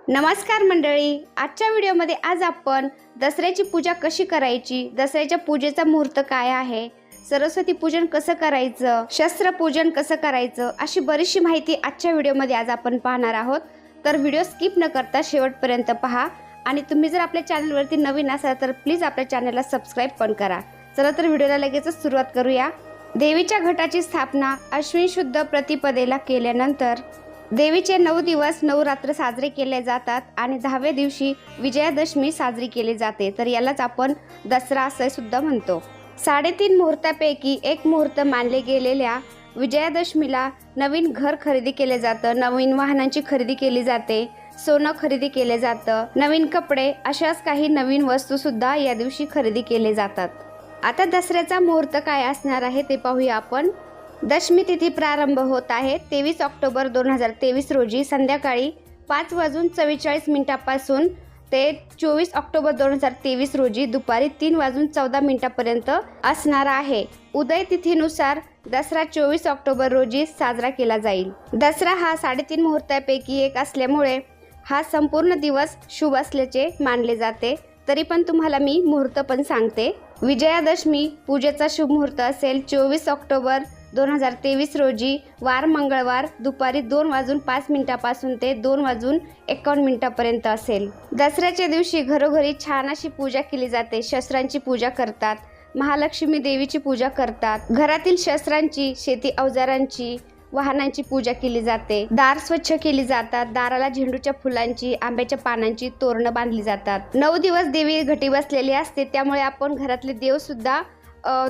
नमस्कार मंडळी, आजच्या व्हिडिओमध्ये आज आपण दसऱ्याची पूजा कशी करायची, दसऱ्याच्या पूजेचा मुहूर्त काय आहे, सरस्वती पूजन कसं करायचं, शस्त्र पूजन कसं करायचं, अशी बरीचशी माहिती आजच्या व्हिडिओमध्ये आज आपण पाहणार आहोत। तर व्हिडिओ स्किप न करता शेवटपर्यंत पहा आणि तुम्ही जर आपल्या चॅनलवरती नवीन असाल तर प्लीज आपल्या चॅनलला सबस्क्राइब पण करा। चला तर व्हिडिओला लगेचच सुरुवात करूया। देवीच्या घटाची स्थापना अश्विन शुद्ध प्रतिपदेला केल्यानंतर देवीचे 9 दिवस 9 रात्र साजरे केले जातात आणि 10व्या दिवशी विजयादशमी साजरी केली जाते। तर यालाच आपण दसरा असे सुद्धा म्हणतो। 3.5 मुहूर्तापैकी एक मुहूर्त मानले गेलेल्या विजयादशमीला नवीन घर खरेदी केले जातं, नवीन वाहनांची खरेदी केली जाते, सोनं खरेदी केले जातं, नवीन कपडे अशाच काही नवीन वस्तू सुद्धा या दिवशी खरेदी केले जातात। आता दसऱ्याचा मुहूर्त काय असणार आहे ते पाहूया आपण। दशमी तिथी प्रारंभ होत आहे 23 ऑक्टोबर 2023 रोजी संध्याकाळी 5:44 ते 24 ऑक्टोबर 2023 रोजी दुपारी 3:14 पर्यंत असणार आहे। उदय तिथीनुसार दसरा 24 ऑक्टोबर रोजी साजरा केला जाईल। दसरा हा 3.5 मुहूर्तापैकी एक असल्यामुळे हा संपूर्ण दिवस शुभ असल्याचे मानले जाते। तरी पण तुम्हाला मी मुहूर्त पण सांगते। विजयादशमी पूजेचा शुभ मुहूर्त असेल 24 ऑक्टोबर 2023 रोजी वार मंगळवार दुपारी 2:05 पासून ते 2:51 पर्यंत असेल। दसऱ्याच्या दिवशी घरोघरी छान अशी पूजा केली जाते। शस्त्रांची पूजा करतात, महालक्ष्मी देवीची पूजा करतात, घरातील शस्त्रांची, शेती अवजारांची, वाहनांची पूजा केली जाते, दार स्वच्छ केली जातात, दाराला झेंडूच्या फुलांची, आंब्याच्या पानांची तोरणं बांधली जातात। 9 दिवस देवी घटी बसलेली असते, त्यामुळे आपण घरातले देव सुद्धा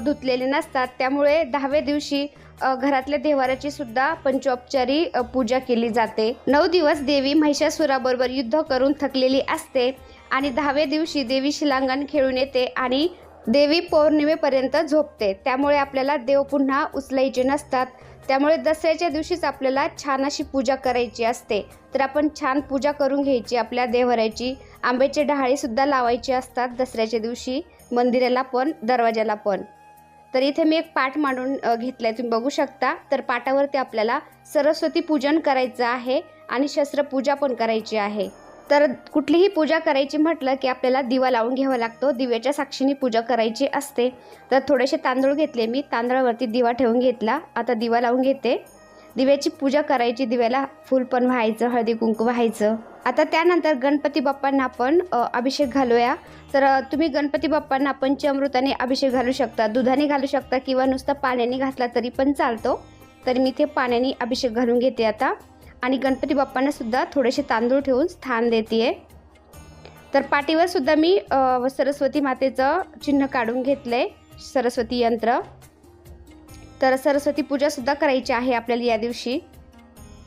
धुतलेले नसतात, त्यामुळे 10व्या दिवशी घरातल्या देवाराची सुद्धा पंचोपचारी पूजा केली जाते। 9 दिवस देवी महिषासुराबरोबर युद्ध करून थकलेली असते आणि 10व्या दिवशी देवी शिलांगण खेळून येते आणि देवी पौर्णिमेपर्यंत झोपते, त्यामुळे आपल्याला देव पुन्हा उचलायचे नसतात। त्यामुळे दसऱ्याच्या दिवशीच आपल्याला छान अशी पूजा करायची असते। तर आपण छान पूजा करून घ्यायची आपल्या देवराची। आंब्याचे डहाळे सुद्धा लावायचे असतात दसऱ्याच्या दिवशी, मंदिराला पण दरवाजाला पण। तर इथे मी एक पाट मांडून घेतलाय, तुम्ही बघू शकता। तर पाटावरती आपल्याला सरस्वती पूजन करायचं आहे आणि शस्त्रपूजा पण करायची आहे। तर कुठलीही पूजा करायची म्हटलं की आपल्याला दिवा लावून घ्यावा लागतो, दिव्याच्या साक्षीने पूजा करायची असते। तर थोडेसे तांदूळ घेतले मी, तांदळावरती दिवा ठेवून घेतला। आता दिवा लावून घेते, दिव्याची पूजा करायची, दिव्याला फूल पण व्हायचं, हळदी कुंकू व्हायचं। आता त्यानंतर गणपती बाप्पांना आपण अभिषेक घालूया। तर तुम्ही गणपती बाप्पांना पंचामृताने अभिषेक घालू शकता, दुधाने घालू शकता किंवा नुसतं पाण्याने घातला तरी पण चालतो। तर मी ते पाण्याने अभिषेक घालून घेते आता आणि गणपती बाप्पांना सुद्धा थोडेसे तांदूळ ठेवून स्थान देते। तर पाठीवर सुद्धा मी सरस्वती मातेचं चिन्ह काढून घेतलंय, सरस्वती यंत्र। तर सरस्वती पूजा सुद्धा करायची आहे आपल्याला या दिवशी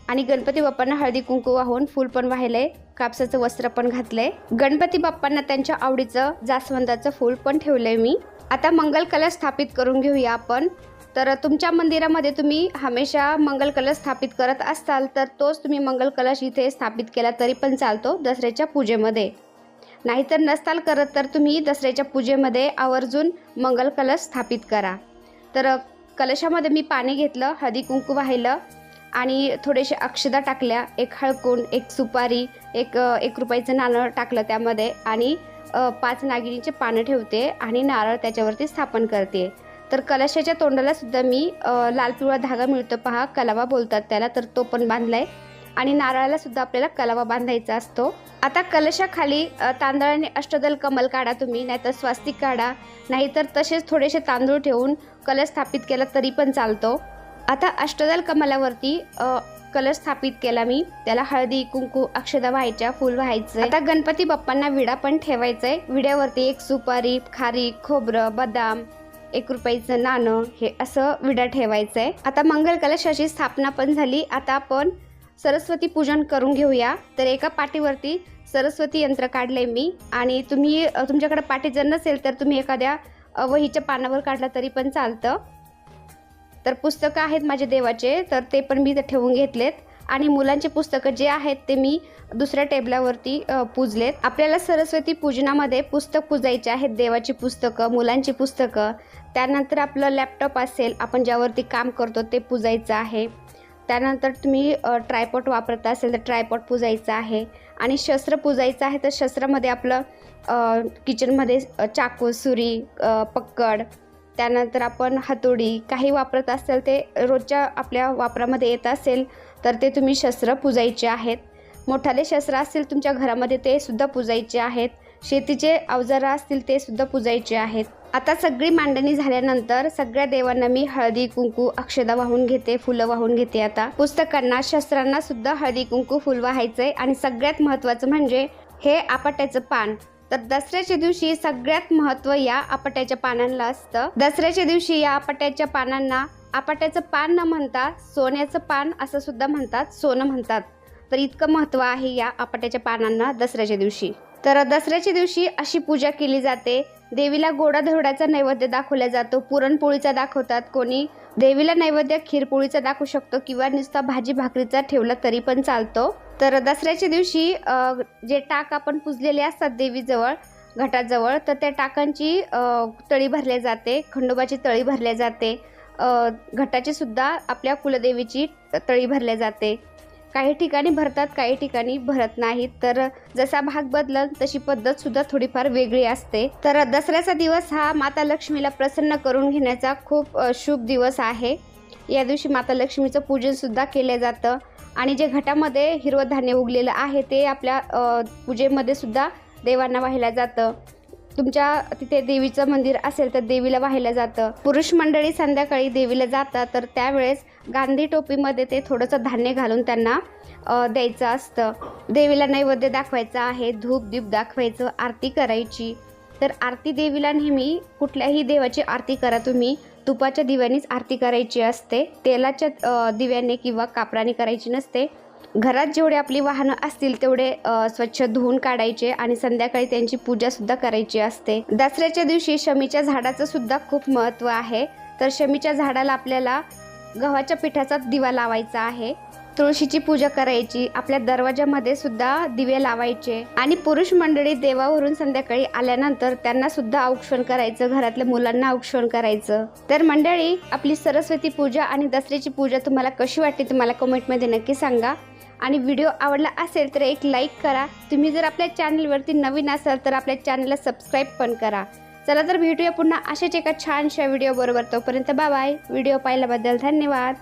आणि गणपती बाप्पांना हळदी कुंकू वाहून फूल पण वाहिलंय, कापसाचं वस्त्र पण घातलंय। गणपती बाप्पांना त्यांच्या आवडीचं जास्वंदाचं फूल पण ठेवलंय मी। आता मंगल कलश स्थापित करून घेऊया आपण। तर तुमच्या मंदिरामध्ये तुम्ही हमेशा मंगल कलश स्थापित करत असाल तर तोच तुम्ही मंगल कलश इथे स्थापित केला तरी पण चालतो दसऱ्याच्या पूजेमध्ये। नाहीतर नसताल करत तर तुम्ही दसऱ्याच्या पूजेमध्ये आवर्जून मंगल कलश स्थापित करा। तर कलशामध्ये मी पाणी घेतलं, हळदी कुंकू वाहिलं आणि थोडेसे अक्षदा टाकल्या, एक हळकुंड, एक सुपारी, एक रुपयाचं नाणं टाकलं त्यामध्ये आणि 5 नागिनीचे पानं ठेवते आणि नारळ त्याच्यावरती स्थापन करते। तर कलशाच्या तोंडाला सुद्धा मी लाल पिवळा धागा मिळतो पहा, कलावा बोलतात त्याला, तर तो पण बांधलाय आणि नारळाला सुद्धा आपल्याला कलावा बांधायचा असतो। आता कलशाखाली तांदळाने अष्टदल कमल काढा तुम्ही, नाहीतर स्वास्तिक काढा, नाहीतर तसेच थोडेसे तांदूळ ठेवून कलश स्थापित केला तरी पण चालतो। आता अष्टदल कमलावरती कलश स्थापित केला मी, त्याला हळदी कुंकू अक्षदा व्हायच्या, फूल व्हायचं। आता गणपती बाप्पांना विडा पण ठेवायचंय, विड्यावरती एक सुपारी, खारीक, खोबरं, बदाम, 1 रुपयाचं नाणं, हे असं विडा ठेवायचंय। आता मंगल कलशाची स्थापना पण झाली, आता आपण सरस्वती पूजन करून घेऊया। तर एका पाटीवरती सरस्वती यंत्र काढलंय मी आणि तुम्ही तुमच्याकडे पाटी जर नसेल तर तुम्ही एखाद्या वहीच्या पानावर काढला तरी पण चालतं। तर पुस्तकं आहेत माझे देवाचे, तर ते पण मी ठेवून घेतलेत आणि मुलांचे पुस्तकं जे आहेत ते मी दुसऱ्या टेबलावरती पूजलेत। आपल्याला सरस्वती पूजनामध्ये पुस्तक पूजायचे आहेत, देवाची पुस्तकं, मुलांची पुस्तकं, त्यानंतर आपलं लॅपटॉप असेल आपण ज्यावरती काम करतो ते पूजायचं आहे। त्यानंतर तुम्ही ट्रायपॉट वापरत असेल तर ट्रायपॉट पुजायचं आहे आणि शस्त्र पुजायचं आहे. तर शस्त्रामध्ये आपलं किचनमध्ये चाकू, सुरी, पक्कड, त्यानंतर आपण हातोडी काही वापरत असेल ते रोजच्या आपल्या वापरामध्ये येत असेल तर ते तुम्ही शस्त्र पुजायचे आहेत. मोठाले शस्त्र असतील तुमच्या घरामध्ये ते सुद्धा पुजायचे आहेत. शेतीचे अवजारं असतील ते सुद्धा पुजायचे आहेत. आता सगळी मांडणी झाल्यानंतर सगळ्या देवांना मी हळदी कुंकू अक्षदा वाहून घेते, फुलं वाहून घेते. आता पुस्तकांना, शस्त्रांना सुद्धा हळदी कुंकू फुल वाहायचंय. आणि सगळ्यात महत्त्वाचं म्हणजे हे आपट्याचं पान. तर दसऱ्याच्या दिवशी सगळ्यात महत्त्व या आपट्याच्या पानांना असतं. दसऱ्याच्या दिवशी या आपट्याच्या पानांना आपट्याचं पान न म्हणता सोन्याचं पान असं सुद्धा म्हणतात, सोनं म्हणतात. तर इतकं महत्त्व आहे या आपट्याच्या पानांना दसऱ्याच्या दिवशी. तर दसऱ्याच्या दिवशी अशी पूजा केली जाते. देवीला गोडाधोडाचा नैवेद्य दाखवला जातो. पुरणपोळीचा दाखवतात, कोणी देवीला नैवेद्य खीरपोळीचा दाखवू शकतो किंवा नुसता भाजी भाकरीचा ठेवला तरी पण चालतो. तर दसऱ्याच्या दिवशी जे टाक आपण पुजलेले असतात देवीजवळ, घटाजवळ, तर त्या टाकांची तळी भरल्या जाते, खंडोबाची तळी भरल्या जाते, घटाची सुद्धा आपल्या कुलदेवीची तळी भरल्या जाते. काही ठिकाणी भरतात, काही ठिकाणी भरत नाहीत. तर जसा भाग बदलल तशी पद्धत सुद्धा थोडीफार वेगळी असते. तर दसऱ्याचा दिवस हा माता लक्ष्मीला प्रसन्न करून घेण्याचा खूप शुभ दिवस आहे. या दिवशी माता लक्ष्मीचं पूजन सुद्धा केलं जातं आणि जे घटामध्ये हिरवं धान्य उगलेलं आहे ते आपल्या पूजेमध्ये सुद्धा देवांना वाहिलं जातं. तुमच्या तिथे देवीचं मंदिर असेल तर देवीला वाहिलं जातं. पुरुष मंडळी संध्याकाळी देवीला जातात तर त्यावेळेस गांधी टोपीमध्ये ते थोडंसं धान्य घालून त्यांना द्यायचं असतं. देवीला नैवेद्य दाखवायचा आहे, धूप दीप दाखवायचं, आरती करायची. तर आरती देवीला नेहमी कुठल्याही देवाची आरती करा तुम्ही तुपाच्या दिव्यानेच आरती करायची असते, तेलाच्या दिव्याने किंवा कापराने करायची नसते. घरात जेवढे आपली वाहनं असतील तेवढे स्वच्छ धुवून काढायचे आणि संध्याकाळी त्यांची पूजासुद्धा करायची असते. दसऱ्याच्या दिवशी शमीच्या झाडाचं सुद्धा खूप महत्त्व आहे. तर शमीच्या झाडाला आपल्याला गव्हाच्या पिठाचा दिवा लावायचा आहे, तुळशीची पूजा करायची, आपल्या दरवाजामध्ये सुद्धा दिवे लावायचे. आणि पुरुष मंडळी देवावरून संध्याकाळी आल्यानंतर त्यांना सुद्धा औक्षण करायचं, घरातल्या मुलांना औक्षण करायचं. तर मंडळी, आपली सरस्वती पूजा आणि दसऱ्याची पूजा तुम्हाला कशी वाटते तुम्हाला कमेंटमध्ये नक्की सांगा. आणि व्हिडिओ आवडला असेल तर एक लाईक करा. तुम्ही जर आपल्या चॅनलवरती नवीन असाल तर आपल्या चॅनलला सबस्क्राईब पण करा. चला तर भेटूया पुन्हा अशाच एका छानशा व्हिडिओ बरोबर. तोपर्यंत बाय बाय. व्हिडिओ पाहिल्याबद्दल धन्यवाद.